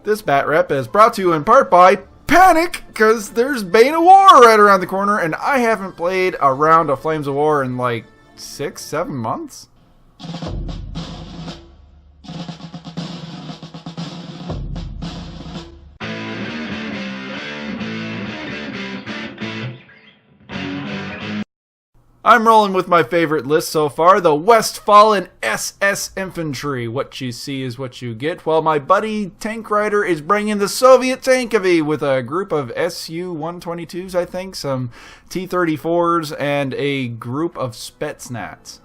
This Batrep is brought to you in part by Panic, because there's Bane of War right around the corner, and I haven't played a round of Flames of War in like 6-7 months. I'm rolling with my favorite list so far, the Westfalen SS Infantry. What you see is what you get, while my buddy Tank Rider is bringing the Soviet Tankovy with a group of Su-122s, I think, some T-34s, and a group of Spetsnaz.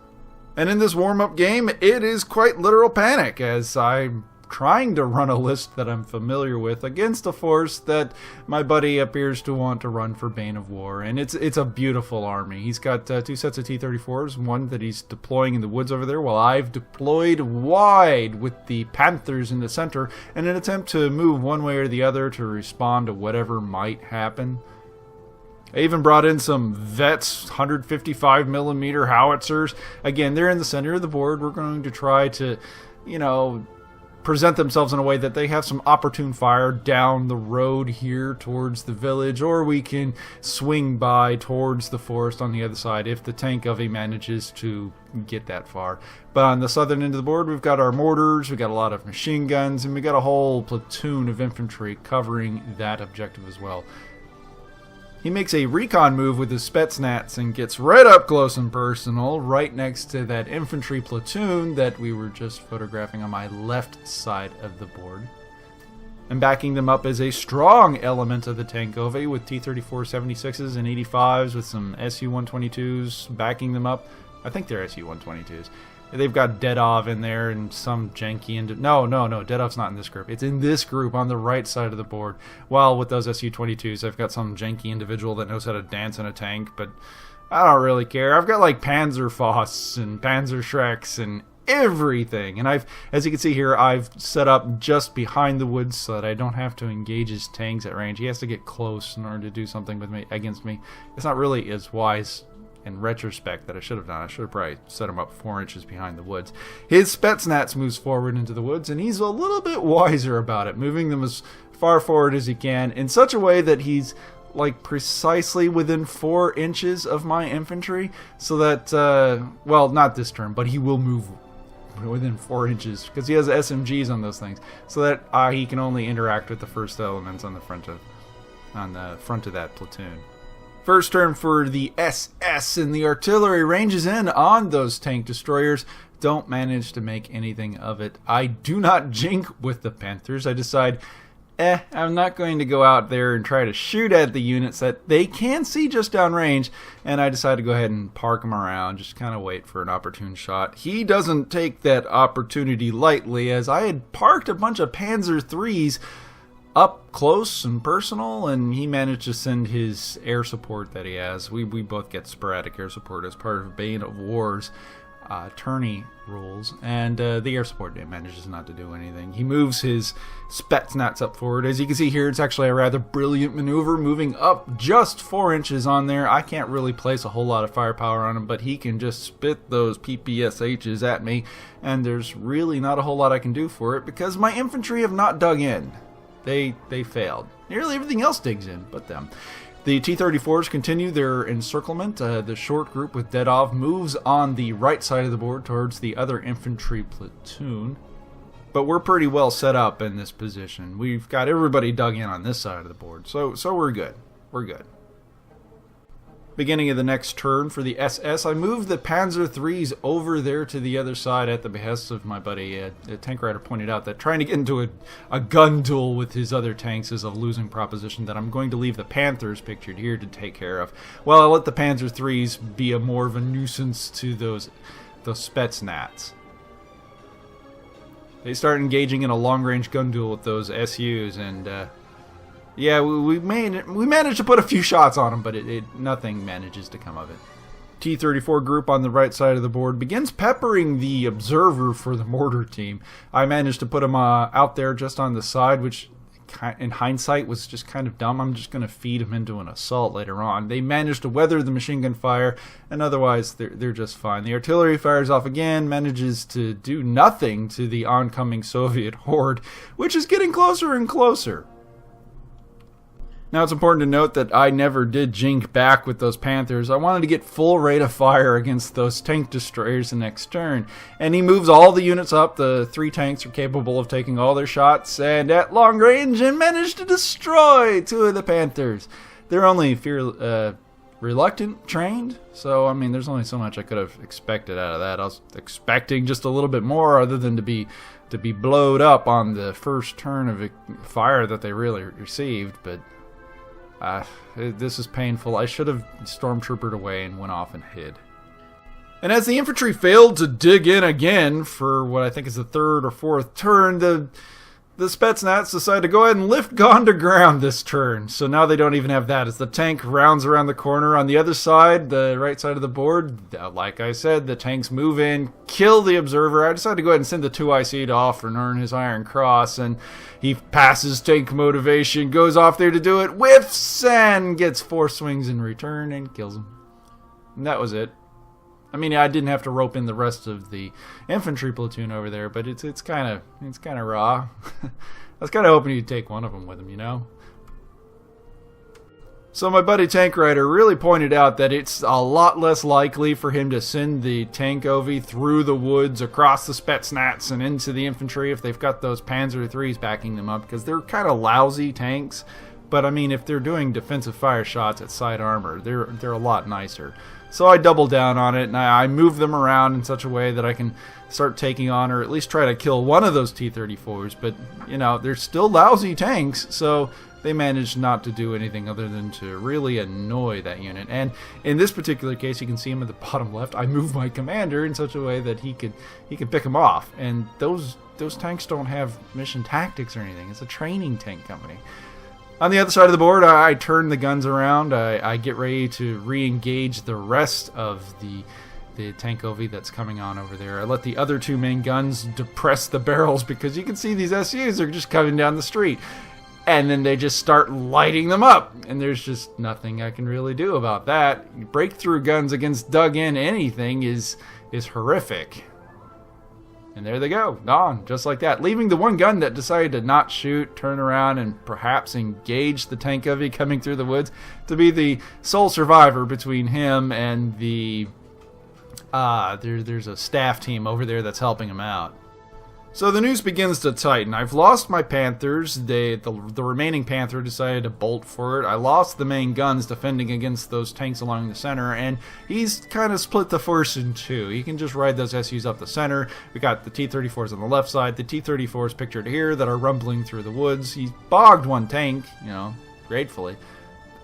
And in this warm-up game, it is quite literal panic, as I'm trying to run a list that I'm familiar with against a force that my buddy appears to want to run for Bane of War. And it's a beautiful army. He's got 2 sets of T-34s, one that he's deploying in the woods over there, while I've deployed wide with the Panthers in the center in an attempt to move one way or the other to respond to whatever might happen. I even brought in some Vets 155mm howitzers. Again, they're in the center of the board. We're going to try to, present themselves in a way that they have some opportune fire down the road here towards the village, or we can swing by towards the forest on the other side if the Tankovy manages to get that far. But on the southern end of the board, we've got our mortars, we've got a lot of machine guns, and we've got a whole platoon of infantry covering that objective as well. He makes a recon move with his Spetsnaz and gets right up close and personal, right next to that infantry platoon that we were just photographing on my left side of the board. And backing them up is a strong element of the Tankovy with T-34 76s and 85s with some Su-122s backing them up. I think they're Su-122s. They've got Dedov in there and some janky... No, Dedov's not in this group. It's in this group on the right side of the board. While with those Su-22s, I've got some janky individual that knows how to dance in a tank, but I don't really care. I've got like Panzerfausts and Panzerschrecks and everything. And as you can see here, I've set up just behind the woods so that I don't have to engage his tanks at range. He has to get close in order to do something with me against me. It's not really as wise in retrospect that I should have done. I should have probably set him up 4 inches behind the woods. His Spetsnaz moves forward into the woods, and he's a little bit wiser about it, moving them as far forward as he can in such a way that he's like precisely within 4 inches of my infantry, so that, well, not this turn, but he will move within 4 inches because he has SMGs on those things, so that he can only interact with the first elements on the front of that platoon. First turn for the SS, and the artillery ranges in on those tank destroyers. Don't manage to make anything of it. I do not jink with the Panthers. I decide, I'm not going to go out there and try to shoot at the units that they can see just downrange, and I decide to go ahead and park them around, just kind of wait for an opportune shot. He doesn't take that opportunity lightly, as I had parked a bunch of Panzer IIIs up close and personal, and he managed to send his air support that he has. We both get sporadic air support as part of Bane of War's tourney rules, and the air support manages not to do anything. He moves his Spetsnaz up forward. As you can see here, it's actually a rather brilliant maneuver, moving up just 4 inches on there. I can't really place a whole lot of firepower on him, but he can just spit those PPSHs at me, and there's really not a whole lot I can do for it because my infantry have not dug in. They failed. Nearly everything else digs in, but them. The T-34s continue their encirclement. The short group with Dedov moves on the right side of the board towards the other infantry platoon. But we're pretty well set up in this position. We've got everybody dug in on this side of the board, so we're good. We're good. Beginning of the next turn for the SS, I moved the Panzer IIIs over there to the other side at the behest of my buddy. Tank Rider pointed out that trying to get into a gun duel with his other tanks is a losing proposition, that I'm going to leave the Panthers pictured here to take care of. Well, I'll let the Panzer IIIs be more of a nuisance to those Spetsnaz. They start engaging in a long-range gun duel with those SUs, and yeah, we managed to put a few shots on him, but nothing manages to come of it. T-34 group on the right side of the board begins peppering the observer for the mortar team. I managed to put him out there just on the side, which in hindsight was just kind of dumb. I'm just going to feed them into an assault later on. They managed to weather the machine gun fire, and otherwise they're just fine. The artillery fires off again, manages to do nothing to the oncoming Soviet horde, which is getting closer and closer. Now, it's important to note that I never did jink back with those Panthers. I wanted to get full rate of fire against those tank destroyers the next turn. And he moves all the units up. The 3 tanks are capable of taking all their shots. And at long range, and managed to destroy 2 of the Panthers. They're only reluctant trained. So, I mean, there's only so much I could have expected out of that. I was expecting just a little bit more, other than to be blowed up on the first turn of fire that they really received. But this is painful. I should have stormtroopered away and went off and hid. And as the infantry failed to dig in again for what I think is the 3rd or 4th turn, the Spetsnaz decide to go ahead and lift Gon to ground this turn. So now they don't even have that. As the tank rounds around the corner on the other side, the right side of the board, like I said, the tanks move in, kill the observer. I decided to go ahead and send the 2IC to offer and earn his Iron Cross, and he passes tank motivation, goes off there to do it, whiffs, and gets 4 swings in return and kills him. And that was it. I mean, I didn't have to rope in the rest of the infantry platoon over there, but it's kind of raw. I was kind of hoping he'd take one of them with him, you know. So my buddy Tank Rider really pointed out that it's a lot less likely for him to send the Tankovi through the woods, across the Spetsnaz, and into the infantry if they've got those Panzer IIIs backing them up, because they're kind of lousy tanks. But I mean, if they're doing defensive fire shots at side armor, they're a lot nicer. So I double down on it, and I move them around in such a way that I can start taking on, or at least try to kill one of those T-34s. But, you know, they're still lousy tanks, so they managed not to do anything other than to really annoy that unit. And in this particular case, you can see him at the bottom left. I move my commander in such a way that he could pick him off. And those tanks don't have mission tactics or anything. It's a training tank company. On the other side of the board, I turn the guns around. I get ready to re-engage the rest of the Tankovi that's coming on over there. I let the other 2 main guns depress the barrels, because you can see these SUs are just coming down the street. And then they just start lighting them up. And there's just nothing I can really do about that. Breakthrough guns against dug-in anything is horrific. And there they go, gone, just like that. Leaving the one gun that decided to not shoot, turn around, and perhaps engage the Tankovi coming through the woods to be the sole survivor between him and the... there's a staff team over there that's helping him out. So the news begins to tighten. I've lost my Panthers. The remaining Panther decided to bolt for it. I lost the main guns defending against those tanks along the center, and he's kind of split the force in 2. He can just ride those SUs up the center. We got the T-34s on the left side, the T-34s pictured here that are rumbling through the woods. He bogged one tank, you know, gratefully,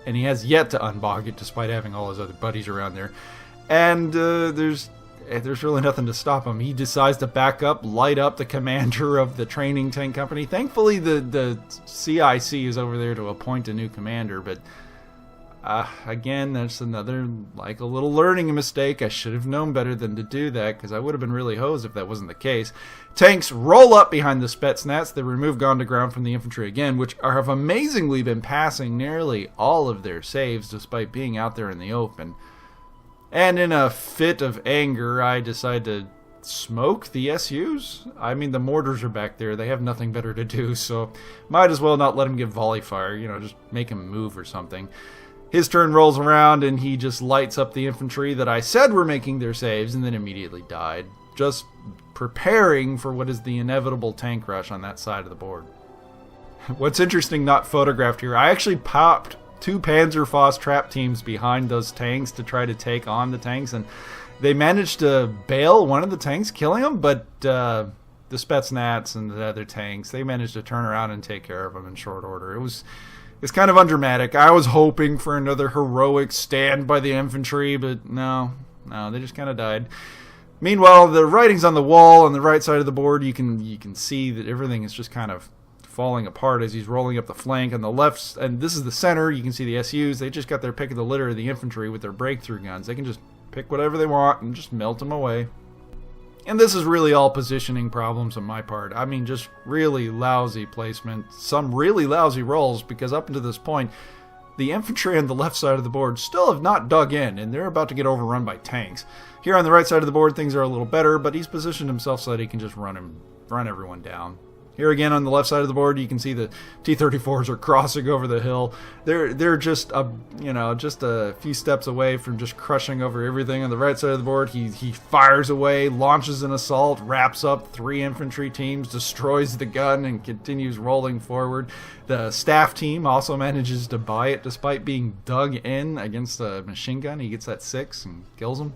and he has yet to unbog it despite having all his other buddies around there. And there's really nothing to stop him. He decides to back up, light up the commander of the training tank company. Thankfully, the CIC is over there to appoint a new commander, but again, that's another, like, a little learning mistake. I should have known better than to do that, because I would have been really hosed if that wasn't the case. Tanks roll up behind the Spetsnaz. They remove Gon to ground from the infantry again, which have amazingly been passing nearly all of their saves despite being out there in the open. And in a fit of anger, I decide to smoke the SUs. I mean, the mortars are back there. They have nothing better to do, so might as well not let him give volley fire. You know, just make him move or something. His turn rolls around, and he just lights up the infantry that I said were making their saves, and then immediately died. Just preparing for what is the inevitable tank rush on that side of the board. What's interesting, not photographed here, I actually popped 2 Panzerfaust trap teams behind those tanks to try to take on the tanks, and they managed to bail one of the tanks, killing him, but the Spetsnaz and the other tanks, they managed to turn around and take care of him in short order. It's kind of undramatic. I was hoping for another heroic stand by the infantry, but no, they just kind of died. Meanwhile, the writing's on the wall on the right side of the board. You can see that everything is just kind of falling apart as he's rolling up the flank on the left, and this is the center. You can see the SUs. They just got their pick of the litter of the infantry with their breakthrough guns. They can just pick whatever they want and just melt them away. And this is really all positioning problems on my part. I mean, just really lousy placement. Some really lousy rolls, because up until this point, the infantry on the left side of the board still have not dug in, and they're about to get overrun by tanks. Here on the right side of the board, things are a little better, but he's positioned himself so that he can just run everyone down. Here again on the left side of the board, you can see the T-34s are crossing over the hill. They're just just a few steps away from just crushing over everything. On the right side of the board, he fires away, launches an assault, wraps up 3 infantry teams, destroys the gun, and continues rolling forward. The staff team also manages to buy it despite being dug in against a machine gun. He gets that 6 and kills him.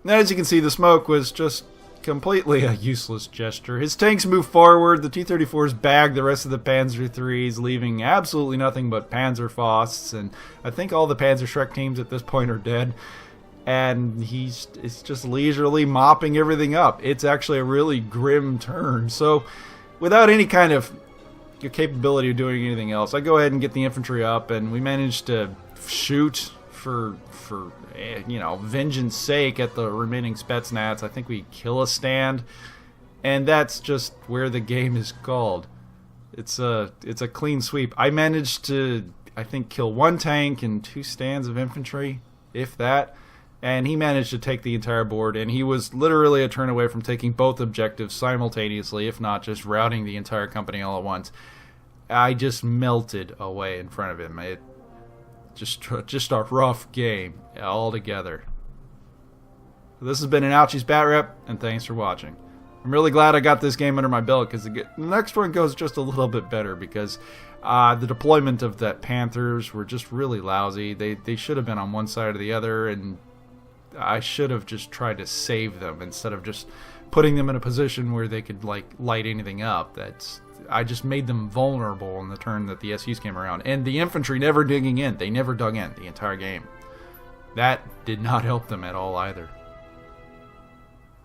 Now, as you can see, the smoke was just completely a useless gesture. His tanks move forward, the T-34s bag the rest of the Panzer IIIs, leaving absolutely nothing but Panzerfausts, and I think all the Panzerschreck teams at this point are dead, and it's just leisurely mopping everything up. It's actually a really grim turn. So without any kind of capability of doing anything else, I go ahead and get the infantry up, and we manage to shoot for vengeance sake at the remaining Spetsnaz. I think we kill a stand, and that's just where the game is called. It's a clean sweep. I managed to, I think, kill 1 tank and 2 stands of infantry, if that, and he managed to take the entire board, and he was literally a turn away from taking both objectives simultaneously, if not just routing the entire company all at once. I just melted away in front of him. Just a rough game altogether. This has been an Ouchies Batrep, and thanks for watching. I'm really glad I got this game under my belt, because the next one goes just a little bit better, because the deployment of that Panthers were just really lousy. They should have been on one side or the other, and I should have just tried to save them instead of just putting them in a position where they could light anything up. I just made them vulnerable in the turn that the SUs came around. And the infantry never digging in. They never dug in the entire game. That did not help them at all either.